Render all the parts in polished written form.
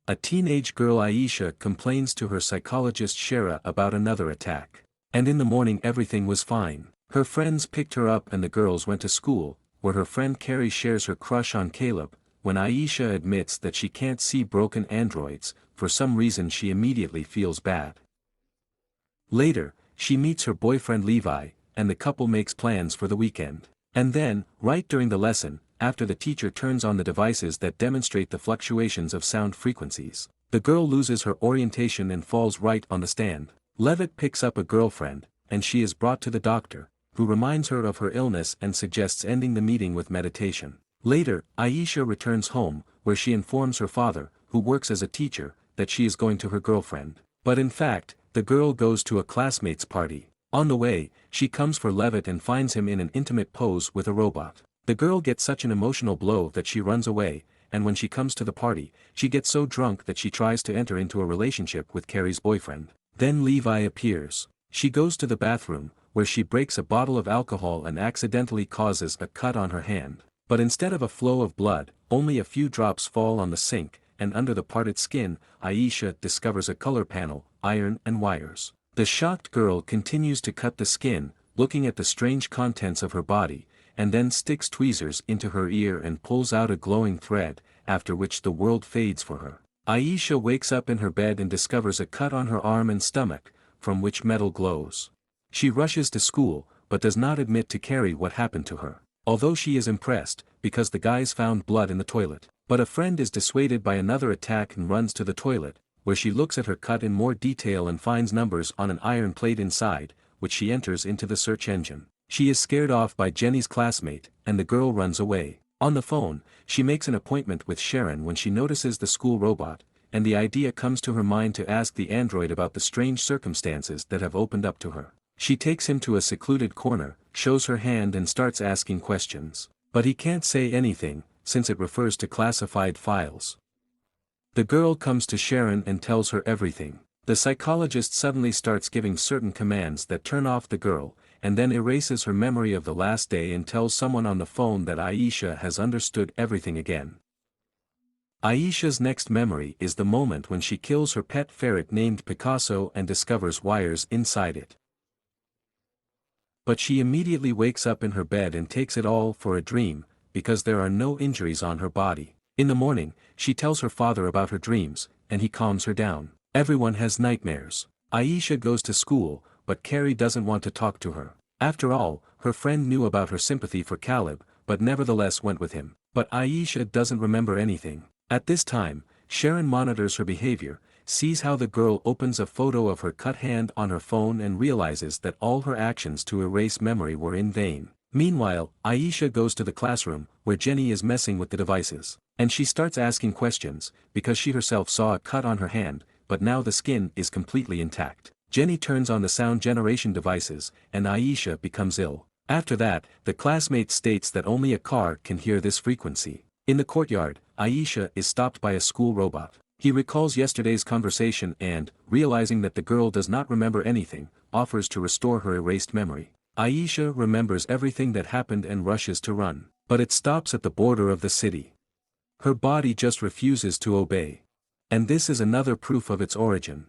A teenage girl Aisha complains to her psychologist Shara about another attack. And in the morning everything was fine. Her friends picked her up and the girls went to school, where her friend Carrie shares her crush on Caleb. When Aisha admits that she can't see broken androids, for some reason she immediately feels bad. Later, she meets her boyfriend Levi, and the couple makes plans for the weekend. And then, right during the lesson, after the teacher turns on the devices that demonstrate the fluctuations of sound frequencies, the girl loses her orientation and falls right on the stand. Levitt picks up a girlfriend, and she is brought to the doctor, who reminds her of her illness and suggests ending the meeting with meditation. Later, Aisha returns home, where she informs her father, who works as a teacher, that she is going to her girlfriend. But in fact, the girl goes to a classmate's party. On the way, she comes for Levitt and finds him in an intimate pose with a robot. The girl gets such an emotional blow that she runs away, and when she comes to the party, she gets so drunk that she tries to enter into a relationship with Carrie's boyfriend. Then Levi appears. She goes to the bathroom, where she breaks a bottle of alcohol and accidentally causes a cut on her hand. But instead of a flow of blood, only a few drops fall on the sink, and under the parted skin, Aisha discovers a color panel, iron and wires. The shocked girl continues to cut the skin, looking at the strange contents of her body, and then sticks tweezers into her ear and pulls out a glowing thread, after which the world fades for her. Aisha wakes up in her bed and discovers a cut on her arm and stomach, from which metal glows. She rushes to school, but does not admit to Carrie what happened to her, although she is impressed, because the guys found blood in the toilet. But a friend is dissuaded by another attack and runs to the toilet, where she looks at her cut in more detail and finds numbers on an iron plate inside, which she enters into the search engine. She is scared off by Jenny's classmate, and the girl runs away. On the phone, she makes an appointment with Sharon when she notices the school robot, and the idea comes to her mind to ask the android about the strange circumstances that have opened up to her. She takes him to a secluded corner, shows her hand and starts asking questions. But he can't say anything, since it refers to classified files. The girl comes to Sharon and tells her everything. The psychologist suddenly starts giving certain commands that turn off the girl, and then erases her memory of the last day and tells someone on the phone that Aisha has understood everything again. Aisha's next memory is the moment when she kills her pet ferret named Picasso and discovers wires inside it. But she immediately wakes up in her bed and takes it all for a dream, because there are no injuries on her body. In the morning, she tells her father about her dreams, and he calms her down. Everyone has nightmares. Aisha goes to school, but Carrie doesn't want to talk to her. After all, her friend knew about her sympathy for Caleb, but nevertheless went with him. But Aisha doesn't remember anything. At this time, Sharon monitors her behavior, sees how the girl opens a photo of her cut hand on her phone and realizes that all her actions to erase memory were in vain. Meanwhile, Aisha goes to the classroom, where Jenny is messing with the devices. And she starts asking questions, because she herself saw a cut on her hand, but now the skin is completely intact. Jenny turns on the sound generation devices, and Aisha becomes ill. After that, the classmate states that only a car can hear this frequency. In the courtyard, Aisha is stopped by a school robot. He recalls yesterday's conversation and, realizing that the girl does not remember anything, offers to restore her erased memory. Aisha remembers everything that happened and rushes to run, but it stops at the border of the city. Her body just refuses to obey. And this is another proof of its origin.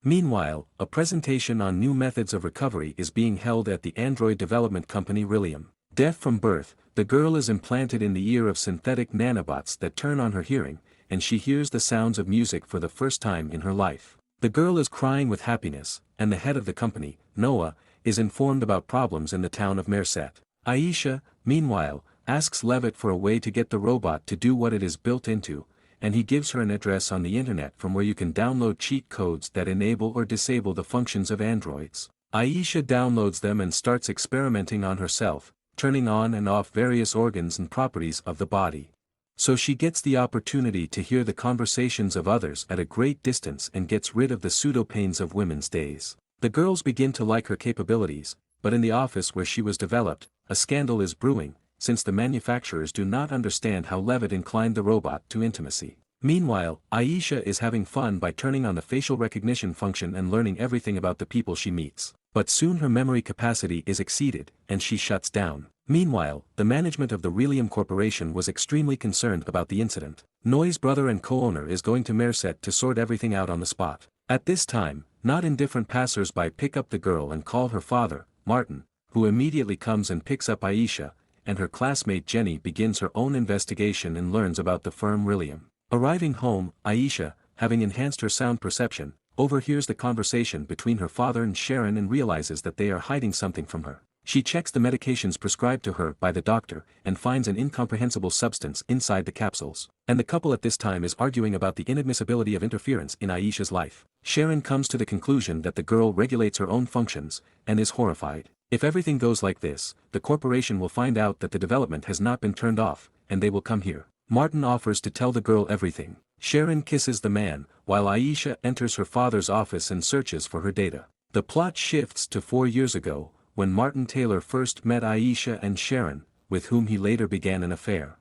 Meanwhile, a presentation on new methods of recovery is being held at the android development company Rillium. Deaf from birth, the girl is implanted in the ear of synthetic nanobots that turn on her hearing, and she hears the sounds of music for the first time in her life. The girl is crying with happiness, and the head of the company, Noah, is informed about problems in the town of Merset. Aisha, meanwhile, asks Levitt for a way to get the robot to do what it is built into, and he gives her an address on the internet from where you can download cheat codes that enable or disable the functions of androids. Aisha downloads them and starts experimenting on herself, turning on and off various organs and properties of the body. So she gets the opportunity to hear the conversations of others at a great distance and gets rid of the pseudo-pains of women's days. The girls begin to like her capabilities, but in the office where she was developed, a scandal is brewing, since the manufacturers do not understand how Levitt inclined the robot to intimacy. Meanwhile, Aisha is having fun by turning on the facial recognition function and learning everything about the people she meets. But soon her memory capacity is exceeded, and she shuts down. Meanwhile, the management of the Rillium Corporation was extremely concerned about the incident. Noy's brother and co-owner is going to Merset to sort everything out on the spot. At this time, not indifferent passers-by pick up the girl and call her father, Martin, who immediately comes and picks up Aisha, and her classmate Jenny begins her own investigation and learns about the firm William. Arriving home, Aisha, having enhanced her sound perception, overhears the conversation between her father and Sharon and realizes that they are hiding something from her. She checks the medications prescribed to her by the doctor and finds an incomprehensible substance inside the capsules. And the couple at this time is arguing about the inadmissibility of interference in Aisha's life. Sharon comes to the conclusion that the girl regulates her own functions, and is horrified. If everything goes like this, the corporation will find out that the development has not been turned off, and they will come here. Martin offers to tell the girl everything. Sharon kisses the man, while Aisha enters her father's office and searches for her data. The plot shifts to 4 years ago, when Martin Taylor first met Aisha and Sharon, with whom he later began an affair.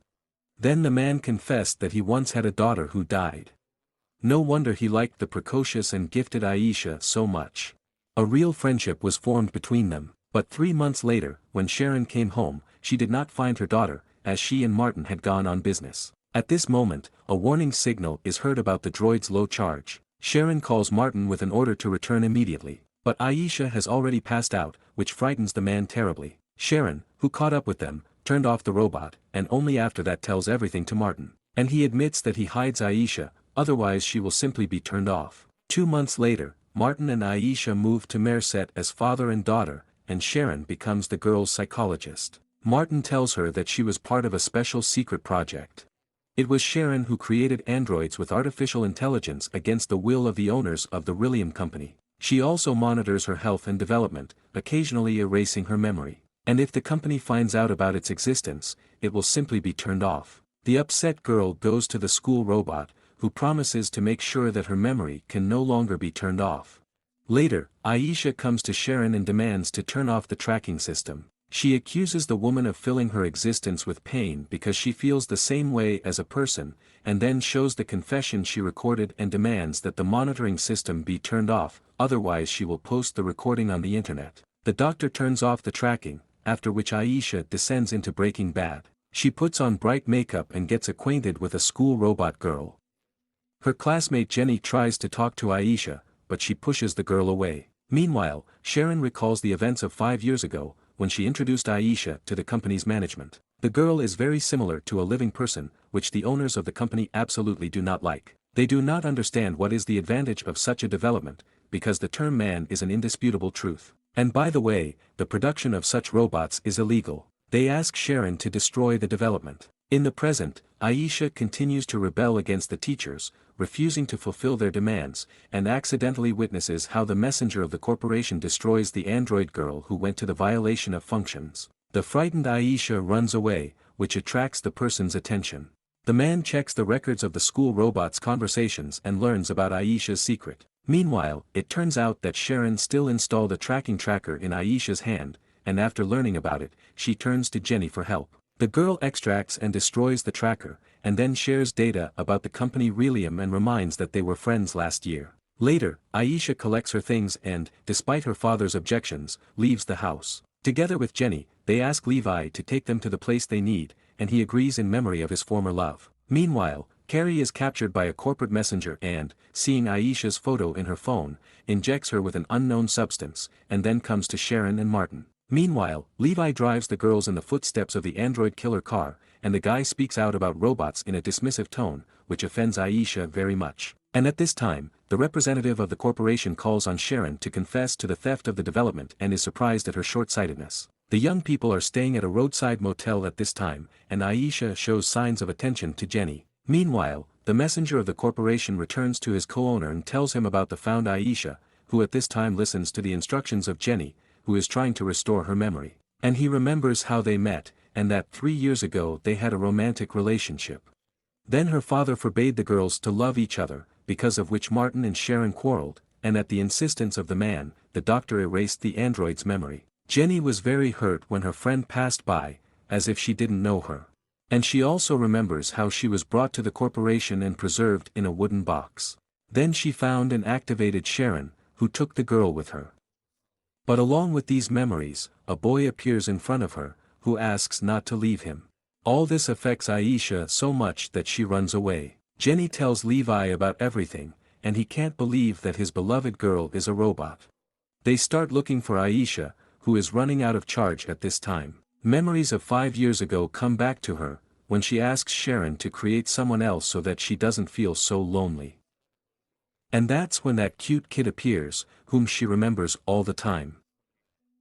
Then the man confessed that he once had a daughter who died. No wonder he liked the precocious and gifted Aisha so much. A real friendship was formed between them, but 3 months later, when Sharon came home, she did not find her daughter, as she and Martin had gone on business. At this moment, a warning signal is heard about the droid's low charge. Sharon calls Martin with an order to return immediately. But Aisha has already passed out, which frightens the man terribly. Sharon, who caught up with them, turned off the robot, and only after that tells everything to Martin. And he admits that he hides Aisha, otherwise she will simply be turned off. 2 months later, Martin and Aisha move to Merset as father and daughter, and Sharon becomes the girl's psychologist. Martin tells her that she was part of a special secret project. It was Sharon who created androids with artificial intelligence against the will of the owners of the William Company. She also monitors her health and development, occasionally erasing her memory. And if the company finds out about its existence, it will simply be turned off. The upset girl goes to the school robot, who promises to make sure that her memory can no longer be turned off. Later, Aisha comes to Sharon and demands to turn off the tracking system. She accuses the woman of filling her existence with pain because she feels the same way as a person, and then shows the confession she recorded and demands that the monitoring system be turned off, otherwise she will post the recording on the internet. The doctor turns off the tracking, after which Aisha descends into Breaking Bad. She puts on bright makeup and gets acquainted with a school robot girl. Her classmate Jenny tries to talk to Aisha, but she pushes the girl away. Meanwhile, Sharon recalls the events of 5 years ago, when she introduced Aisha to the company's management. The girl is very similar to a living person, which the owners of the company absolutely do not like. They do not understand what is the advantage of such a development, because the term man is an indisputable truth. And by the way, the production of such robots is illegal. They ask Sharon to destroy the development. In the present, Aisha continues to rebel against the teachers, refusing to fulfill their demands, and accidentally witnesses how the messenger of the corporation destroys the android girl who went to the violation of functions. The frightened Aisha runs away, which attracts the person's attention. The man checks the records of the school robot's conversations and learns about Aisha's secret. Meanwhile, it turns out that Sharon still installed a tracking tracker in Aisha's hand, and after learning about it, she turns to Jenny for help. The girl extracts and destroys the tracker, and then shares data about the company Relium and reminds that they were friends last year. Later, Aisha collects her things and, despite her father's objections, leaves the house. Together with Jenny, they ask Levi to take them to the place they need, and he agrees in memory of his former love. Meanwhile, Carrie is captured by a corporate messenger and, seeing Aisha's photo in her phone, injects her with an unknown substance, and then comes to Sharon and Martin. Meanwhile, Levi drives the girls in the footsteps of the android killer car, and the guy speaks out about robots in a dismissive tone, which offends Aisha very much. And at this time, the representative of the corporation calls on Sharon to confess to the theft of the development and is surprised at her short-sightedness. The young people are staying at a roadside motel at this time, and Aisha shows signs of attention to Jenny. Meanwhile, the messenger of the corporation returns to his co-owner and tells him about the found Aisha, who at this time listens to the instructions of Jenny, who is trying to restore her memory. And he remembers how they met, and that 3 years ago they had a romantic relationship. Then her father forbade the girls to love each other, because of which Martin and Sharon quarreled, and at the insistence of the man, the doctor erased the android's memory. Jenny was very hurt when her friend passed by, as if she didn't know her. And she also remembers how she was brought to the corporation and preserved in a wooden box. Then she found and activated Sharon, who took the girl with her. But along with these memories, a boy appears in front of her, who asks not to leave him. All this affects Aisha so much that she runs away. Jenny tells Levi about everything, and he can't believe that his beloved girl is a robot. They start looking for Aisha, who is running out of charge at this time. Memories of 5 years ago come back to her, when she asks Sharon to create someone else so that she doesn't feel so lonely. And that's when that cute kid appears, whom she remembers all the time.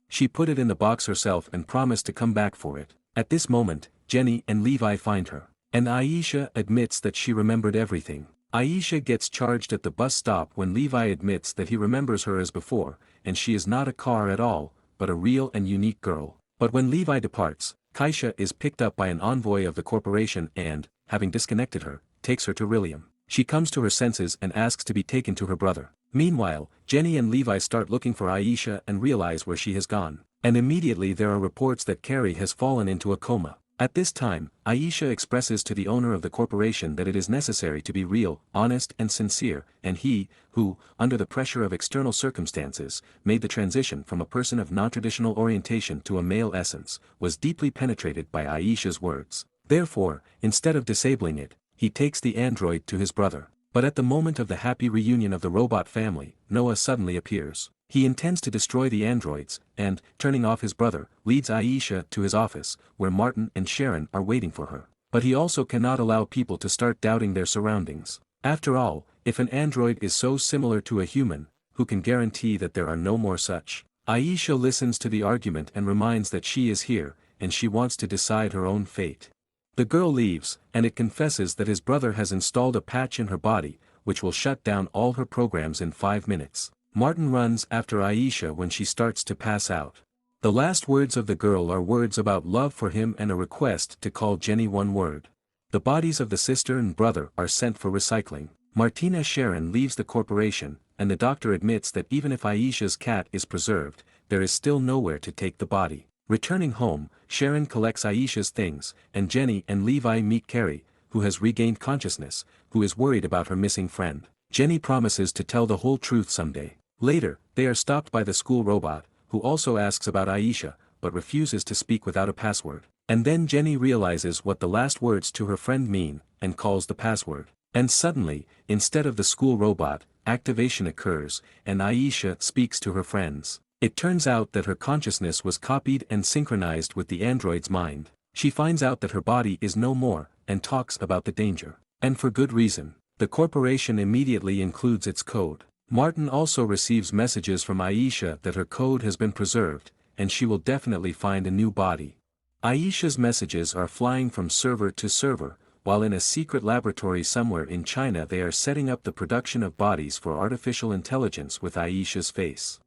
She put it in the box herself and promised to come back for it. At this moment, Jenny and Levi find her. And Aisha admits that she remembered everything. Aisha gets charged at the bus stop when Levi admits that he remembers her as before, and she is not a car at all, but a real and unique girl. But when Levi departs, Kaisha is picked up by an envoy of the corporation and, having disconnected her, takes her to Rilliam. She comes to her senses and asks to be taken to her brother. Meanwhile, Jenny and Levi start looking for Aisha and realize where she has gone. And immediately there are reports that Carrie has fallen into a coma. At this time, Aisha expresses to the owner of the corporation that it is necessary to be real, honest and sincere, and he, who, under the pressure of external circumstances, made the transition from a person of non-traditional orientation to a male essence, was deeply penetrated by Aisha's words. Therefore, instead of disabling it, he takes the android to his brother. But at the moment of the happy reunion of the robot family, Noah suddenly appears. He intends to destroy the androids, and, turning off his brother, leads Aisha to his office, where Martin and Sharon are waiting for her. But he also cannot allow people to start doubting their surroundings. After all, if an android is so similar to a human, who can guarantee that there are no more such? Aisha listens to the argument and reminds that she is here, and she wants to decide her own fate. The girl leaves, and it confesses that his brother has installed a patch in her body, which will shut down all her programs in 5 minutes. Martin runs after Aisha when she starts to pass out. The last words of the girl are words about love for him and a request to call Jenny one word. The bodies of the sister and brother are sent for recycling. Martina Sharon leaves the corporation, and the doctor admits that even if Aisha's cat is preserved, there is still nowhere to take the body. Returning home, Sharon collects Aisha's things, and Jenny and Levi meet Carrie, who has regained consciousness, who is worried about her missing friend. Jenny promises to tell the whole truth someday. Later, they are stopped by the school robot, who also asks about Aisha, but refuses to speak without a password. And then Jenny realizes what the last words to her friend mean, and calls the password. And suddenly, instead of the school robot, activation occurs, and Aisha speaks to her friends. It turns out that her consciousness was copied and synchronized with the android's mind. She finds out that her body is no more, and talks about the danger. And for good reason. The corporation immediately includes its code. Martin also receives messages from Aisha that her code has been preserved, and she will definitely find a new body. Aisha's messages are flying from server to server, while in a secret laboratory somewhere in China they are setting up the production of bodies for artificial intelligence with Aisha's face.